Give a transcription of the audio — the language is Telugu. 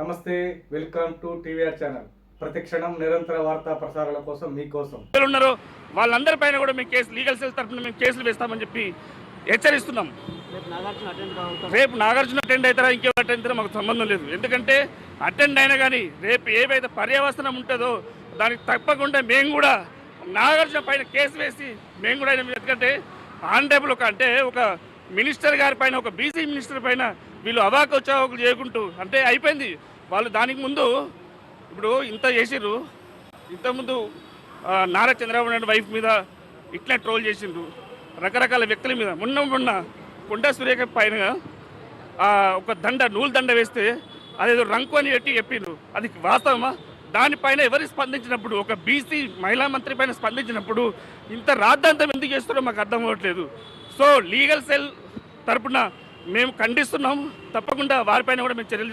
నమస్తే, వెల్కమ్ టు టీవీఆర్ ఛానల్. ప్రతిక్షణం నిరంతర వార్తా ప్రసారాల కోసం మీకోసం ఉన్నారో వాళ్ళందరిపైన కూడా మేము కేసు లీగల్ సెల్ తరఫున మేము కేసులు వేస్తామని చెప్పి హెచ్చరిస్తున్నాం. రేపు నాగార్జున అటెండ్ అవుతారా ఇంకేం అటెండ్ అవుతారో మాకు సంబంధం లేదు. ఎందుకంటే అటెండ్ అయినా కానీ రేపు ఏవైతే పర్యవసనం ఉంటుందో దానికి తప్పకుండా మేము కూడా నాగార్జున పైన కేసు వేసి మేము కూడా, ఎందుకంటే ఆనరేబుల్ ఒక మినిస్టర్ గారి పైన, ఒక బీసీ మినిస్టర్ పైన వీళ్ళు అవాకోచావకులు చేయకుంటూ అంటే అయిపోయింది. వాళ్ళు దానికి ముందు ఇప్పుడు ఇంత చేసిర్రు, ఇంతకుముందు నారా చంద్రబాబు నాయుడు వైఫ్ మీద ఇట్లా ట్రోల్ చేసిండ్రు, రకరకాల వ్యక్తుల మీద. మొన్న కొండా సురేఖ పైన ఒక నూలు దండ వేస్తే అదేదో రంకు అని పెట్టి చెప్పిండ్రు. అది వాస్తవమా? దానిపైన ఎవరు స్పందించినప్పుడు, ఒక బీసీ మహిళా మంత్రి పైన స్పందించినప్పుడు ఇంత రాద్ధాంతం ఎందుకు చేస్తారో మాకు అర్థం అవ్వట్లేదు. సో లీగల్ సెల్ తరపున మేము ఖండిస్తున్నాం. తప్పకుండా వారిపైన కూడా మేము చర్యలు